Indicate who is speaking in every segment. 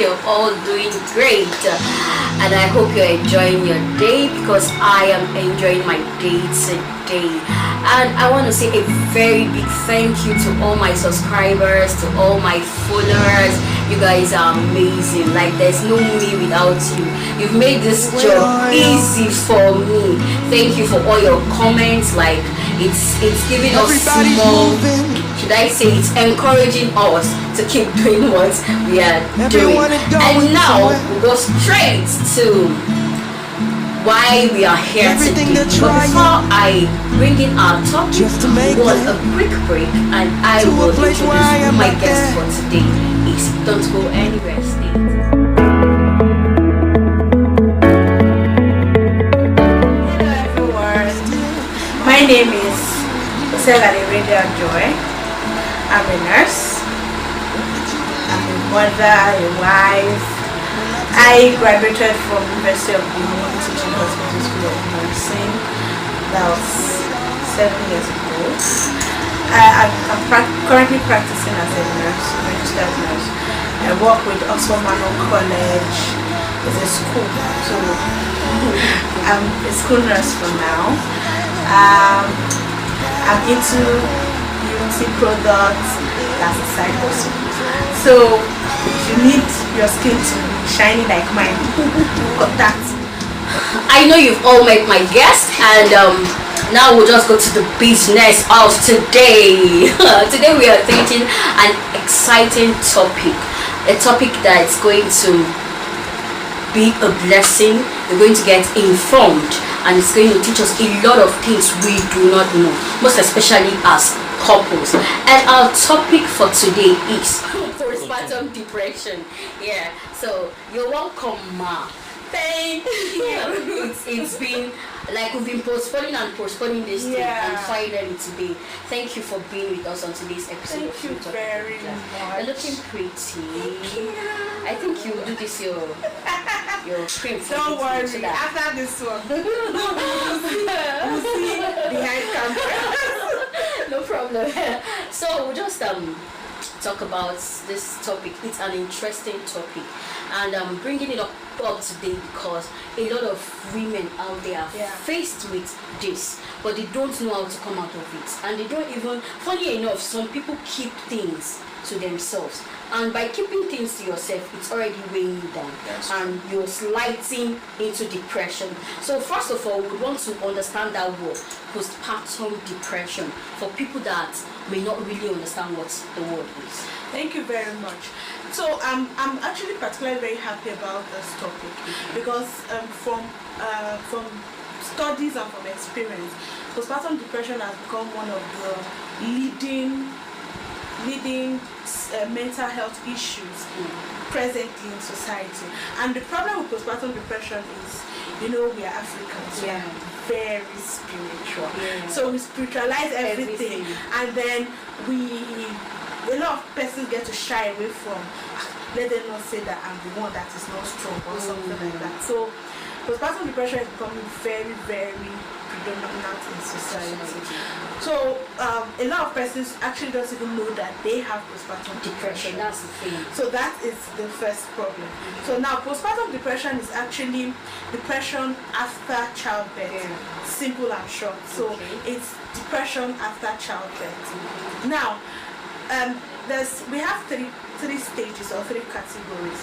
Speaker 1: you're all doing great. And I hope you're enjoying your day, because I am enjoying my day today. And I want to say a very big thank you to all my subscribers, to all my followers. You guys are amazing. Like, there's no me without you. You've made this job easy for me. Thank you for all your comments. Like, it's giving us small, should I say, it's encouraging us to keep doing what we are doing. And now we'll go straight to why we are here today. But before I bring in our topic, we want a quick break, and I will introduce who my guest for today is. Don't go anywhere, stay.
Speaker 2: Hello everyone, my name is Osela Joy. I'm a nurse, I'm a mother, a wife. I graduated from University of Benin Teaching Hospital School of Nursing. That was 7 years ago. I'm currently practicing as a nurse, registered nurse. I work with Oxford Manual College. It's a school, so I'm a school nurse for now. I'm into beauty products. That's a side hustle. So you need your skin to be shiny like mine. Got that.
Speaker 1: I know you've all met my guest, and now we'll just go to the business of today. Today we are taking an exciting topic, a topic that's going to be a blessing. We're going to get informed, and it's going to teach us a lot of things we do not know, most especially as couples. And our topic for today is postpartum depression. Yeah, so you're welcome, ma.
Speaker 2: Thank you.
Speaker 1: It's been like we've been postponing this thing, and finally today. Thank you for being with us on today's episode.
Speaker 2: Thank you very much.
Speaker 1: You're looking pretty. I think you will do this your cream.
Speaker 2: Don't worry. So after this one, we'll see behind camera.
Speaker 1: No problem. So we'll just talk about this topic. It's an interesting topic, and I'm bringing it up today because a lot of women out there are faced with this, but they don't know how to come out of it, and they don't even, funny enough, some people keep things to themselves, and by keeping things to yourself, it's already weighing you down, and you're sliding into depression. So first of all, we want to understand that word, postpartum depression, for people that may not really understand what the word is.
Speaker 2: Thank you very much. So I'm actually particularly very happy about this topic because from studies and from experience, postpartum depression has become one of the leading mental health issues presently in society. And the problem with postpartum depression is, we are Africans, we are very spiritual. So we spiritualize everything. And then a lot of persons get to shy away from, let them not say that I'm the one that is not strong or something like that. So postpartum depression is becoming very, very predominant in society. So a lot of persons actually don't even know that they have postpartum depression.
Speaker 1: That's the thing.
Speaker 2: So that is the first problem. So now postpartum depression is actually depression after childbirth. Simple and short. So it's depression after childbirth. Now we have three stages or three categories.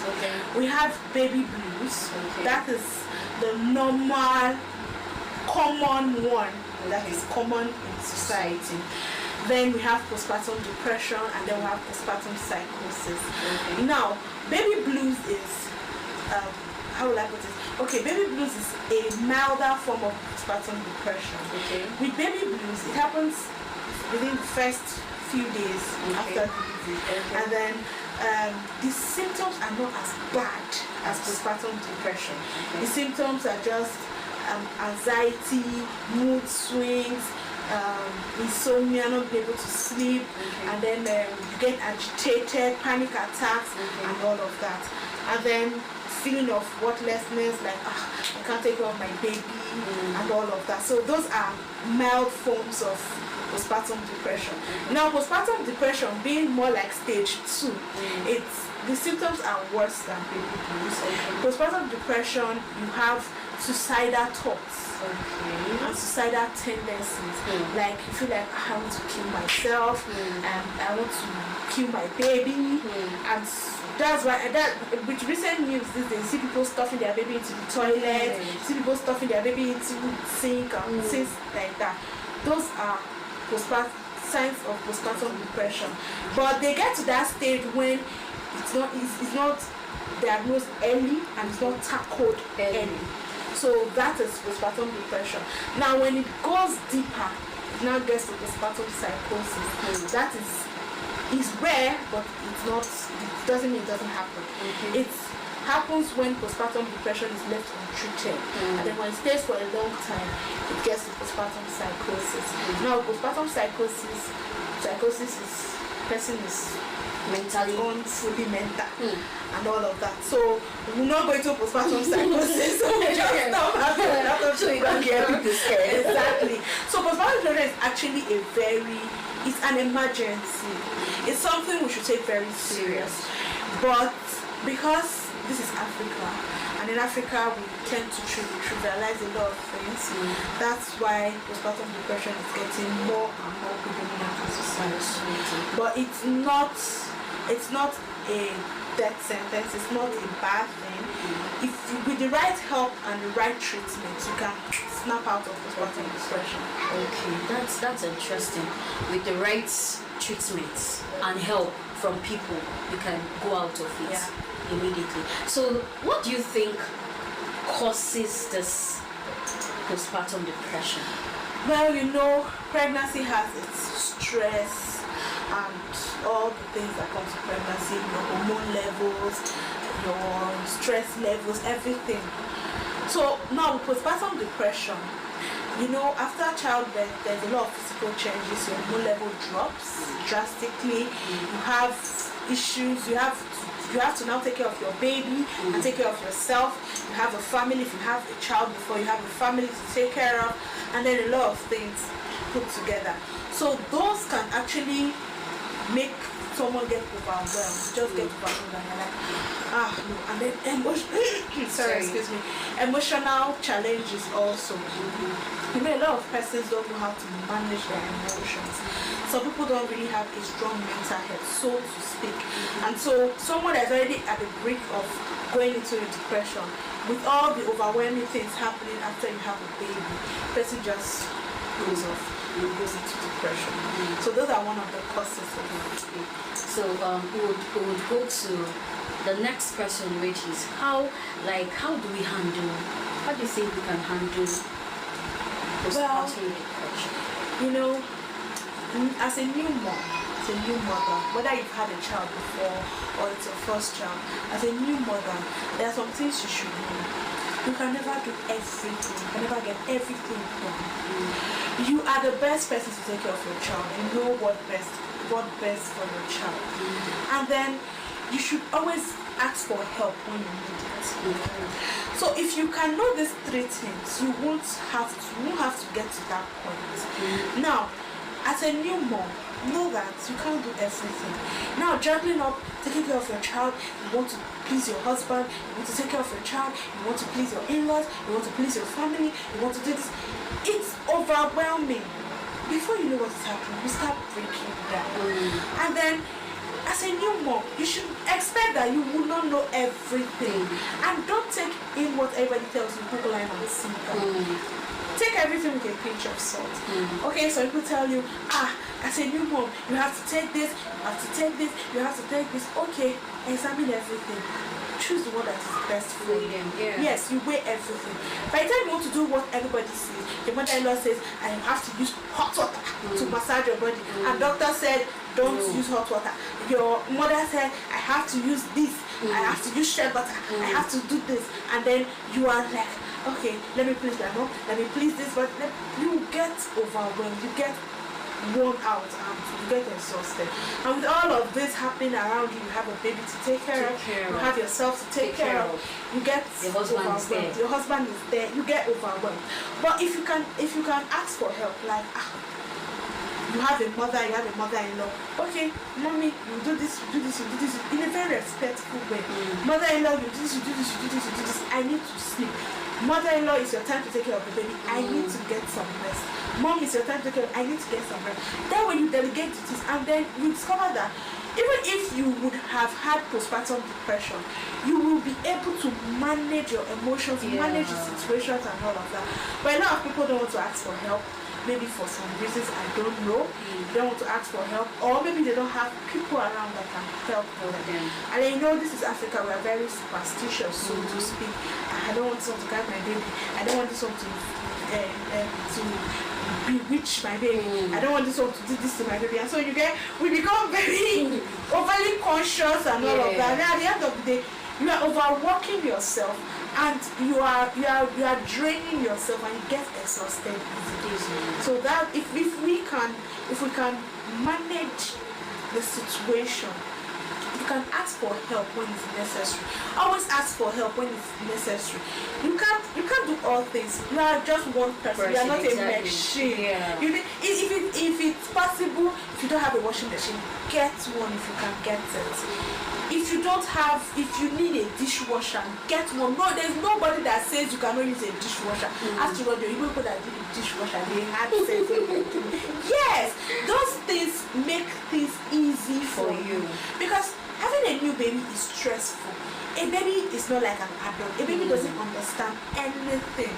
Speaker 2: We have baby blues. That is the normal, common one that is common in society. Then we have postpartum depression, and then we have postpartum psychosis. Now, baby blues is how will I put it? Okay, baby blues is a milder form of postpartum depression. With baby blues, it happens within the first few days after delivery, and then the symptoms are not as bad as postpartum depression. The symptoms are just anxiety, mood swings, insomnia, not being able to sleep, and then you get agitated, panic attacks, and all of that. And then feeling of worthlessness, like I can't take care of my baby, and all of that. So those are mild forms of postpartum depression. Now, postpartum depression being more like stage 2, the symptoms are worse than baby blues. Postpartum depression, you have suicidal thoughts and suicidal tendencies. Like you feel like I want to kill myself, and I want to kill my baby, and that's why with recent news these days, see people stuffing their baby into the toilet, see people stuffing their baby into the sink and things like that. Those are signs of postpartum depression. But they get to that stage when it's not diagnosed early and it's not tackled early. So that is postpartum depression. Now when it goes deeper, it now gets to postpartum psychosis. That is rare, but it's not. It doesn't mean it doesn't happen. It happens when postpartum depression is left untreated, and then when it stays for a long time, it gets to postpartum psychosis. Now postpartum psychosis is person is
Speaker 1: mentally
Speaker 2: fully mental and all of that. So we're not going to postpartum psychosis. So we just stop having
Speaker 1: so you don't get people scared.
Speaker 2: Exactly. So postpartum depression is actually it's an emergency. It's something we should take very serious. But because this is Africa, and in Africa we tend to trivialize a lot of things, that's why postpartum depression is getting more and more predominant in society. But it's not a death sentence, it's not a bad thing. If with the right help and the right treatment, you can snap out of postpartum depression.
Speaker 1: Okay, that's interesting. With the right treatment and help from people, you can go out of it immediately. So what do you think causes this postpartum depression?
Speaker 2: Well, pregnancy has its stress and all the things that come to pregnancy, your hormone levels, your stress levels, everything. So now with postpartum depression, after childbirth, there's a lot of physical changes. Your hormone level drops drastically. You have issues. You have to now take care of your baby and take care of yourself. You have a family. If you have a child before, you have a family to take care of, and then a lot of things put together. So those can actually make someone get overwhelmed. Just get overwhelmed and you're like, no. And then emotional challenges also. A lot of persons don't know how to manage their emotions. Some people don't really have a strong mental health, so to speak. And so someone that's already at the brink of going into a depression, with all the overwhelming things happening after you have a baby, person just goes into depression. So those are one of the causes of it.
Speaker 1: So we would go to the next question, which is how do we handle? How do you think we can handle postpartum depression?
Speaker 2: As a new mother, whether you've had a child before or it's your first child, as a new mother, there are some things you should know. You can never do everything. You can never get everything done. You are the best person to take care of your child. You know what best for your child. And then you should always ask for help when you need it. So if you can know these 3 things, you won't have to get to that point. Now, as a new mom, know that you can't do everything. Now, juggling up, taking care of your child, you want to please your husband, you want to take care of your child, you want to please your in-laws, you want to please your family, you want to do this. It's overwhelming. Before you know what is happening, you start breaking down. And then, as a new mom, you should expect that you will not know everything. And don't take in what everybody tells you, Google line and sinker. Take everything with a pinch of salt. Okay, so people tell you, as a new mom, you have to take this, you have to take this, you have to take this. Okay, examine everything. Choose the one that is best for you. Yes, you weigh everything. By the time you want to do what everybody says, your mother-in-law says, I have to use hot water to massage your body. And doctor said, don't use hot water. Your mother said, I have to use this. I have to use shea butter. I have to do this. And then you are like, okay, let me please my mom, let me please this, but you get overwhelmed, you get worn out, and you get exhausted. And with all of this happening around you, you have a baby to take care of, you have yourself to take care of, you get overwhelmed. Your husband is there, you get overwhelmed. But if you can ask for help, like you have a mother-in-law. Okay, mommy, you do this, you do this, you do this in a very respectful way. Mother-in-law, you do this, you do this, you do this, you do this. I need to sleep. Mother-in-law, it's your time to take care of the baby. I need to get some rest. Mom, it's your time to take care of, I need to get some rest. Then when you delegate duties, and then you discover that even if you would have had postpartum depression, you will be able to manage your emotions, manage the situations and all of that. But a lot of people don't want to ask for help. Maybe for some reasons I don't know, they don't want to ask for help, or maybe they don't have people around that can help them. And you know, this is Africa, we are very superstitious, so to speak. I don't want someone to guide my baby. I don't want this one to bewitch my baby. I don't want this one to do this to my baby. And so we become very overly conscious and all of that. And at the end of the day, you are overworking yourself, and you are draining yourself, and you get exhausted easily. So that if we can manage the situation, you can ask for help when it's necessary. Always ask for help when it's necessary. You can't do all things. You are just one person. You are not a machine. If it's possible, if you don't have a washing machine, get one if you can get it. If you need a dishwasher, get one. No, there's nobody that says you cannot use a dishwasher. After all, the people that do the dishwasher, they had sense. Yes, those things make things easy for you. Because having a new baby is stressful. A baby is not like an adult. A baby doesn't understand anything.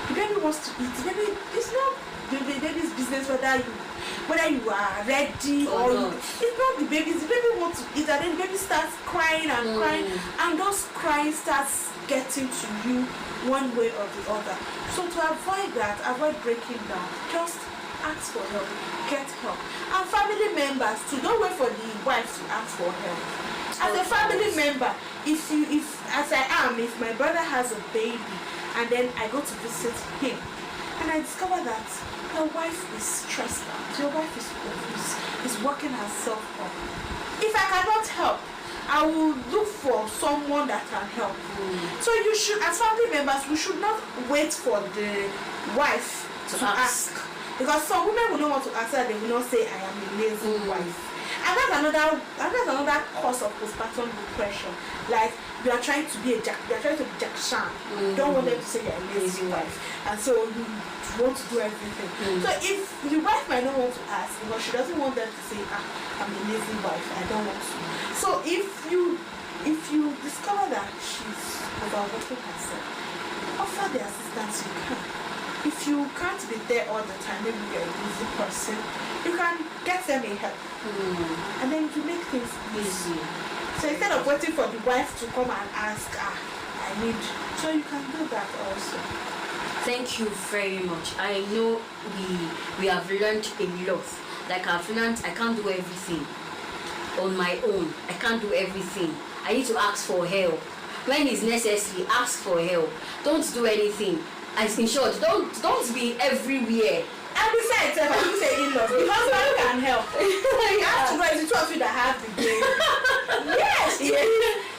Speaker 2: The baby wants to eat. The baby is not the baby's business whether you are ready or it's not the baby. The baby wants to eat, and then the baby starts crying and crying, and those crying starts getting to you one way or the other. So to avoid that, avoid breaking down, just ask for help, get help. And family members too, don't wait for the wife to ask for help. As a family member, if my brother has a baby and then I go to visit him and I discover that your wife is stressed out, your wife is working herself up. If I cannot help, I will look for someone that can help. So you should, as family members, we should not wait for the wife to ask. Because some women will not want to answer, they will not say, I am a lazy wife. And that's another cause of postpartum depression. Like, you are trying to be Jack Chan. Don't want them to say you're a lazy wife. And so you want to do everything. So if the wife might not want to ask, because she doesn't want them to say, I'm a lazy wife, I don't want to. So if you discover that she's overworking herself, offer the assistance you can. If you can't be there all the time, maybe you're a busy person, you can get them a help. And then you make things easy. So instead of waiting for the wife to come and ask, I need, so you can do that also.
Speaker 1: Thank you very much. I know we have learned a lot. Like I've learned I can't do everything on my own. I can't do everything. I need to ask for help. When it's necessary, ask for help. Don't do anything. As in short, don't be everywhere.
Speaker 2: And besides, I will say in-laws, the husband can help. You have to know it's the two of you that have the brain. Yes.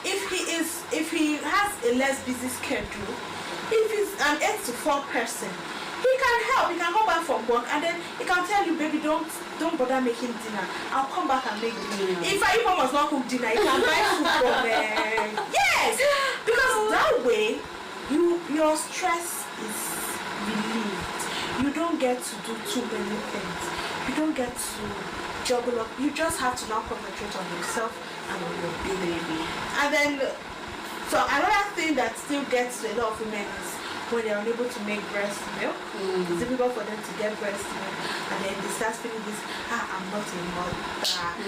Speaker 2: If he has a less busy schedule, if he's an 8 to 4 person, he can help. He can come back from work and then he can tell you, baby, don't bother making dinner. I'll come back and make dinner. If mom must not cook dinner, you can buy food from them. Yes, because that way your stress is relieved. You don't get to do too many things. You don't get to juggle up. You just have to now concentrate on yourself and on your baby. And then, so another thing that still gets to a lot of women is when they're unable to make breast milk. It's difficult for them to get breast milk, and then they start feeling this, I'm not a mother,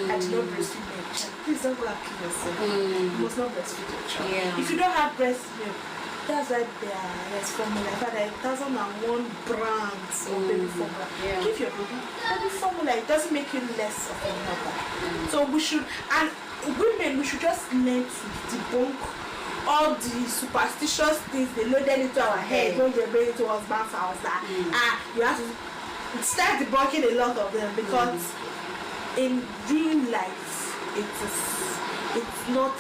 Speaker 2: I did not breastfeed my child. Please don't go and kill yourself. You must not breastfeed your child. If you don't have breast milk, that's why there's formula. In fact, there are 1,001 brands of baby formula. Give your baby formula. It doesn't make you less of a mother. So we should, and women, we should just learn to debunk all the superstitious things they loaded into our head when they bring it to husband's house. That you have to start debunking a lot of them, because in real life it's not.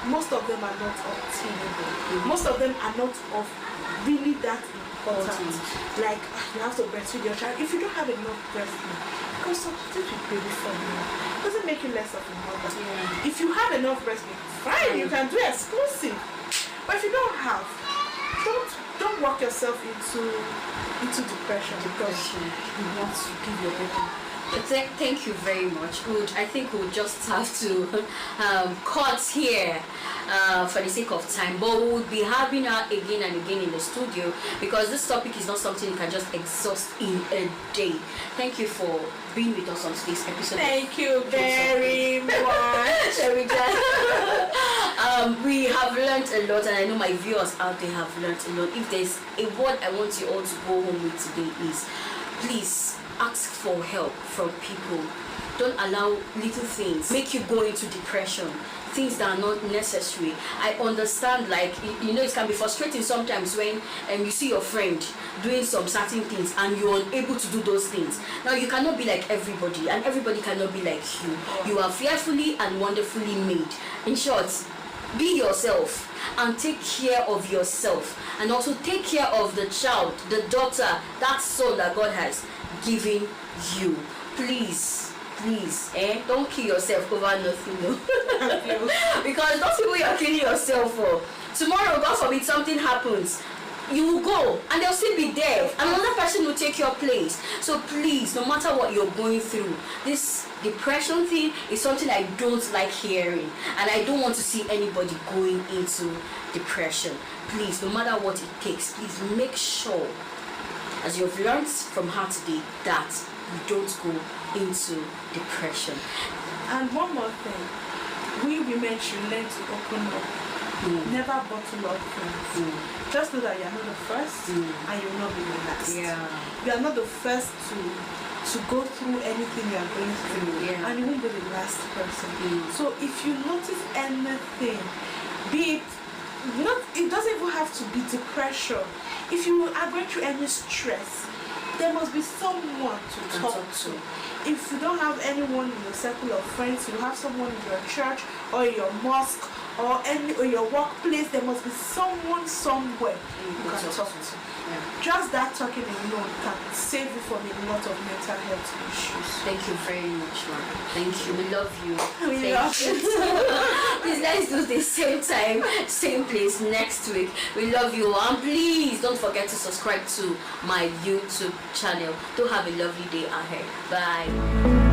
Speaker 2: Most of them are not obtainable. Most of them are not of really that important. Like you have to breastfeed your child. If you don't have enough breast milk, go substitute with baby formula. Doesn't make you less of a mother.
Speaker 1: Yeah.
Speaker 2: If you have enough breast milk, fine, you can do exclusive. But if you don't have, don't work yourself into depression because you want to give your baby.
Speaker 1: Thank you very much. I think we'll just have to cut here for the sake of time, but we'll be having her again and again in the studio because this topic is not something you can just exhaust in a day. Thank you for being with us on today's episode.
Speaker 2: Thank you very much.
Speaker 1: DebbyJazz. We have learned a lot, and I know my viewers out there have learned a lot. If there's a word I want you all to go home with today is, please ask for help from people. Don't allow little things make you go into depression, things that are not necessary. I understand, like, you know, it can be frustrating sometimes when you see your friend doing some certain things and you're unable to do those things. Now, you cannot be like everybody, and everybody cannot be like you. You are fearfully and wonderfully made. In short, be yourself and take care of yourself, and also take care of the child, the daughter, that soul that God has given you. Please, don't kill yourself over nothing, no. Because those people you're killing yourself for, tomorrow, God forbid, something happens, you will go and they'll still be there, and another person will take your place. So please, no matter what you're going through, this depression thing is something I don't like hearing, and I don't want to see anybody going into depression. Please, no matter what it takes, please make sure, as you've learned from her today, that you don't go into depression.
Speaker 2: And one more thing, we women should learn to open up. Never bottle up things. Just know that you're not the first and you'll not be the last. You are not the first to go through anything you are going through, and you won't be the last person. So if you notice anything, be it, it doesn't even have to be depression. If you are going through any stress, there must be someone to talk to. If you don't have anyone in your circle of friends, you have someone in your church or in your mosque or your workplace. There must be someone somewhere you can talk to. Just that talking alone can save you from a lot of mental health issues.
Speaker 1: Thank you very much, ma'am. Thank you. We love you.
Speaker 2: We love you.
Speaker 1: Please, let's do the same time, same place next week. We love you, and please don't forget to subscribe to my YouTube channel. Do have a lovely day ahead. Bye.